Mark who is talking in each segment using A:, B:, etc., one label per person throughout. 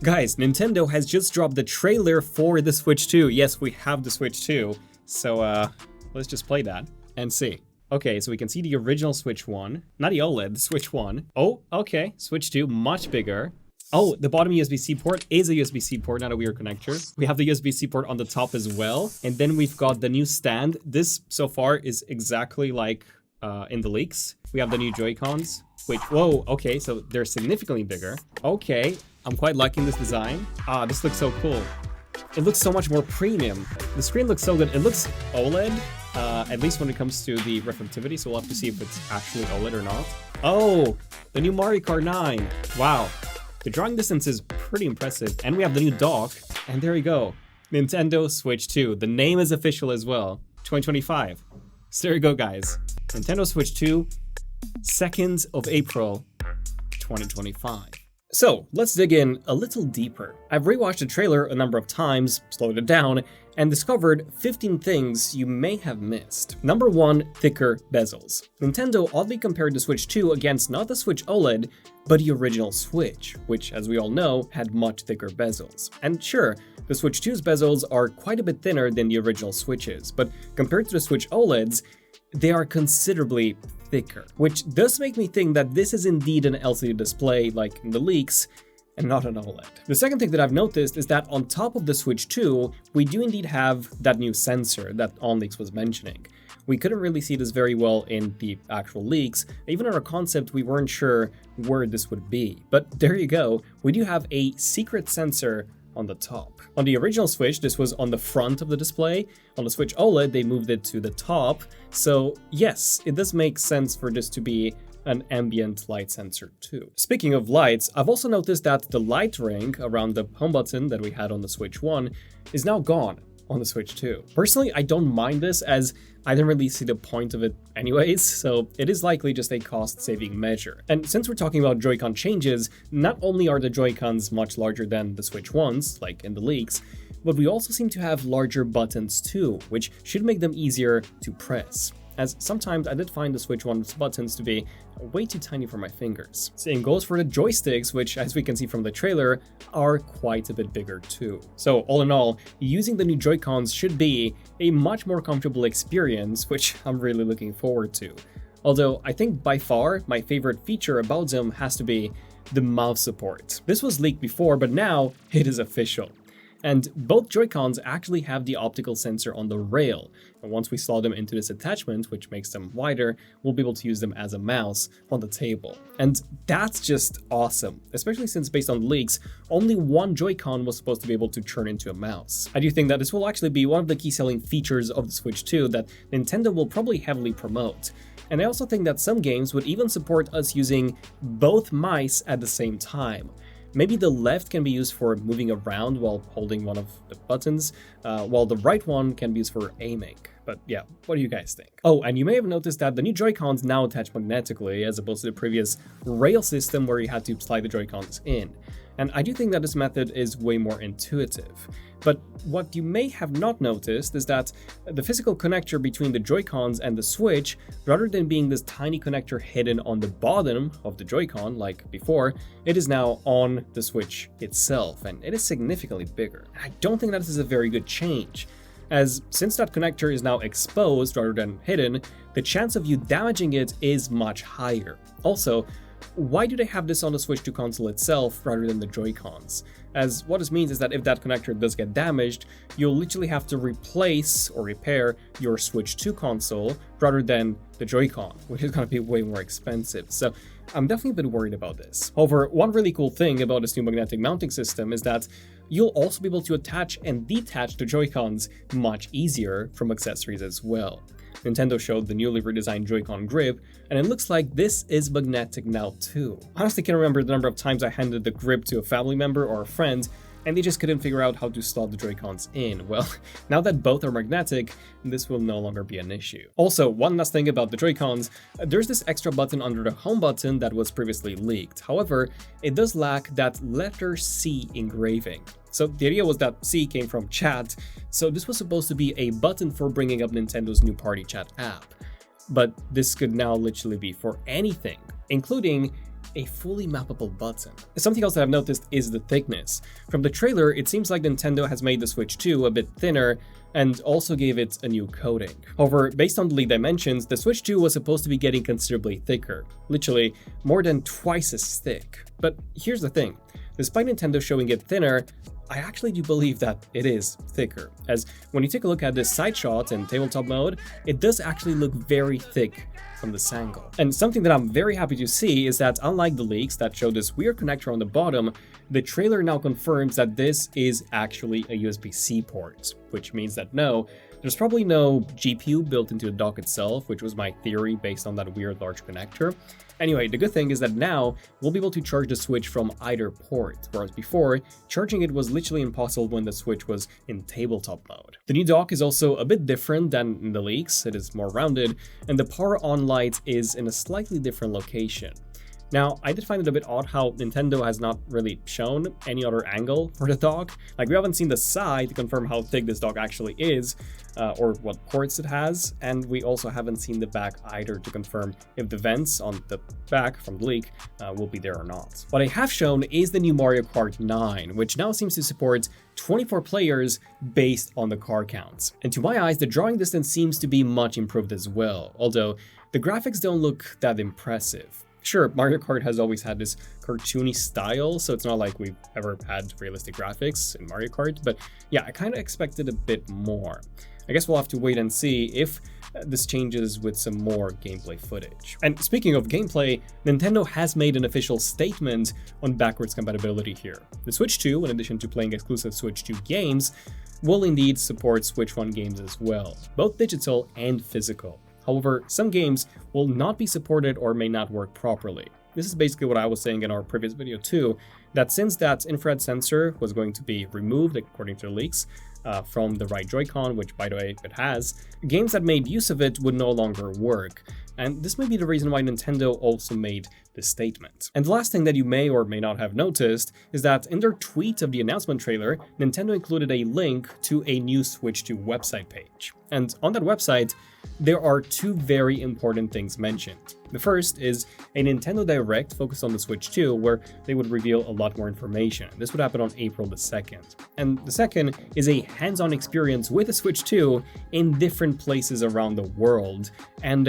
A: Guys, Nintendo has just dropped the trailer for the Switch 2. Yes, we have the Switch 2. So, let's just play that and see. Okay, so we can see the original Switch 1. Not the OLED, the Switch 1. Oh, okay, Switch 2, much bigger. Oh, the bottom USB-C port is a USB-C port, not a weird connector. We have the USB-C port on the top as well. And then we've got the new stand. This, so far, is exactly like in the leaks. We have the new Joy-Cons. Wait, whoa, okay, so they're significantly bigger. Okay, I'm quite liking this design. Ah, this looks so cool. It looks so much more premium. The screen looks so good. It looks OLED, at least when it comes to the reflectivity, so we'll have to see if it's actually OLED or not. Oh, the new Mario Kart 9. Wow. The drawing distance is pretty impressive, and we have the new dock, and there we go. Nintendo Switch 2. The name is official as well. 2025. So there you go, guys. Nintendo Switch 2, 2nd of April, 2025. So, let's dig in a little deeper. I've rewatched the trailer a number of times, slowed it down, and discovered 15 things you may have missed. Number 1, thicker bezels. Nintendo oddly compared the Switch 2 against not the Switch OLED, but the original Switch, which, as we all know, had much thicker bezels. And sure, the Switch 2's bezels are quite a bit thinner than the original Switch's, but compared to the Switch OLEDs, they are considerably thicker, which does make me think that this is indeed an LCD display like in the leaks, and not an OLED. The second thing that I've noticed is that on top of the Switch 2, we do indeed have that new sensor that OnLeaks was mentioning. We couldn't really see this very well in the actual leaks. Even in our concept, we weren't sure where this would be. But there you go, we do have a secret sensor on the top. On the original Switch, this was on the front of the display. On the Switch OLED, they moved it to the top. So yes, it does make sense for this to be an ambient light sensor too. Speaking of lights, I've also noticed that the light ring around the home button that we had on the Switch 1 is now gone on the Switch 2. Personally, I don't mind this as I didn't really see the point of it anyways, so it is likely just a cost-saving measure. And since we're talking about Joy-Con changes, not only are the Joy-Cons much larger than the Switch ones, like in the leaks, but we also seem to have larger buttons too, which should make them easier to press, as sometimes I did find the Switch 1's buttons to be way too tiny for my fingers. Same goes for the joysticks, which, as we can see from the trailer, are quite a bit bigger too. So all in all, using the new Joy-Cons should be a much more comfortable experience, which I'm really looking forward to. Although I think by far my favorite feature about them has to be the mouse support. This was leaked before, but now it is official. And both Joy-Cons actually have the optical sensor on the rail, and once we slot them into this attachment, which makes them wider, we'll be able to use them as a mouse on the table. And that's just awesome, especially since based on leaks, only one Joy-Con was supposed to be able to turn into a mouse. I do think that this will actually be one of the key selling features of the Switch 2 that Nintendo will probably heavily promote. And I also think that some games would even support us using both mice at the same time. Maybe the left can be used for moving around while holding one of the buttons, while the right one can be used for aiming. But yeah, what do you guys think? Oh, and you may have noticed that the new Joy-Cons now attach magnetically, as opposed to the previous rail system where you had to slide the Joy-Cons in. And I do think that this method is way more intuitive. But what you may have not noticed is that the physical connector between the Joy-Cons and the Switch, rather than being this tiny connector hidden on the bottom of the Joy-Con like before, it is now on the Switch itself, and it is significantly bigger. I don't think that this is a very good change, as since that connector is now exposed rather than hidden, the chance of you damaging it is much higher. Also, why do they have this on the Switch 2 console itself rather than the Joy-Cons? As what this means is that if that connector does get damaged, you'll literally have to replace or repair your Switch 2 console rather than the Joy-Con, which is going to be way more expensive. So I'm definitely a bit worried about this. However, one really cool thing about this new magnetic mounting system is that you'll also be able to attach and detach the Joy-Cons much easier from accessories as well. Nintendo showed the newly redesigned Joy-Con grip, and it looks like this is magnetic now too. Honestly, can't remember the number of times I handed the grip to a family member or a friend, and they just couldn't figure out how to slot the Joy-Cons in. Well, now that both are magnetic, this will no longer be an issue. Also, one last thing about the Joy-Cons, there's this extra button under the home button that was previously leaked. However, it does lack that letter C engraving. So the idea was that C came from chat, so this was supposed to be a button for bringing up Nintendo's new Party Chat app. But this could now literally be for anything, including a fully mappable button. Something else that I've noticed is the thickness. From the trailer, it seems like Nintendo has made the Switch 2 a bit thinner and also gave it a new coating. However, based on the leaked dimensions, the Switch 2 was supposed to be getting considerably thicker, literally more than twice as thick. But here's the thing, despite Nintendo showing it thinner, I actually do believe that it is thicker, as when you take a look at this side shot in tabletop mode, it does actually look very thick from this angle. And something that I'm very happy to see is that unlike the leaks that show this weird connector on the bottom, the trailer now confirms that this is actually a USB-C port, which means that no, there's probably no GPU built into the dock itself, which was my theory based on that weird large connector. Anyway, the good thing is that now we'll be able to charge the Switch from either port, whereas before, charging it was literally impossible when the Switch was in tabletop mode. The new dock is also a bit different than in the leaks, it is more rounded, and the power on light is in a slightly different location. Now, I did find it a bit odd how Nintendo has not really shown any other angle for the dock. Like, we haven't seen the side to confirm how thick this dock actually is, or what ports it has, and we also haven't seen the back either to confirm if the vents on the back from the leak will be there or not. What I have shown is the new Mario Kart 9, which now seems to support 24 players based on the car counts. And to my eyes, the drawing distance seems to be much improved as well, although the graphics don't look that impressive. Sure, Mario Kart has always had this cartoony style, so it's not like we've ever had realistic graphics in Mario Kart, but yeah, I kind of expected a bit more. I guess we'll have to wait and see if this changes with some more gameplay footage. And speaking of gameplay, Nintendo has made an official statement on backwards compatibility here. The Switch 2, in addition to playing exclusive Switch 2 games, will indeed support Switch 1 games as well, both digital and physical. However, some games will not be supported or may not work properly. This is basically what I was saying in our previous video too, that since that infrared sensor was going to be removed, according to the leaks, from the right Joy-Con, which by the way it has, games that made use of it would no longer work. And this may be the reason why Nintendo also made this statement. And the last thing that you may or may not have noticed is that in their tweet of the announcement trailer, Nintendo included a link to a new Switch 2 website page. And on that website, there are two very important things mentioned. The first is a Nintendo Direct focused on the Switch 2, where they would reveal a lot more information. This would happen on April the 2nd. And the second is a hands-on experience with the Switch 2 in different places around the world. And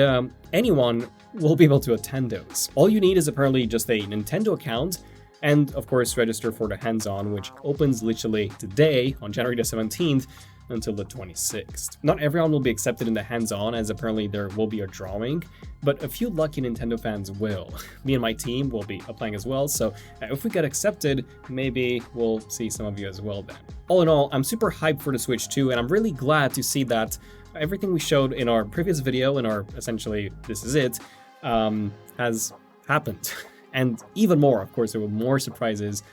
A: anyone will be able to attend those. All you need is apparently just a Nintendo account, and of course register for the hands-on, which opens literally today on January the 17th until the 26th. Not everyone will be accepted in the hands-on, as apparently there will be a drawing, but a few lucky Nintendo fans will. Me and my team will be applying as well, so if we get accepted, maybe we'll see some of you as well then. All in all, I'm super hyped for the Switch 2, and I'm really glad to see that everything we showed in our previous video, in our essentially this is it, has happened. And even more, of course, there were more surprises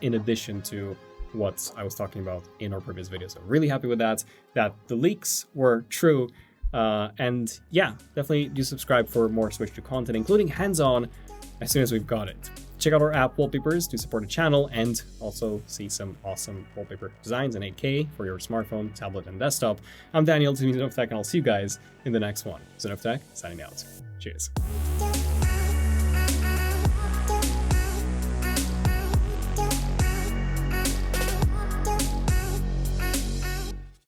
A: in addition to what I was talking about in our previous video. So really happy with that the leaks were true. And yeah, definitely do subscribe for more Switch 2 content, including hands-on, as soon as we've got it. Check out our app wallpapers to support the channel and also see some awesome wallpaper designs in 8K for your smartphone, tablet, and desktop. I'm Daniel, this is ZONEofTECH, and I'll see you guys in the next one. ZONEofTECH, signing out. Cheers.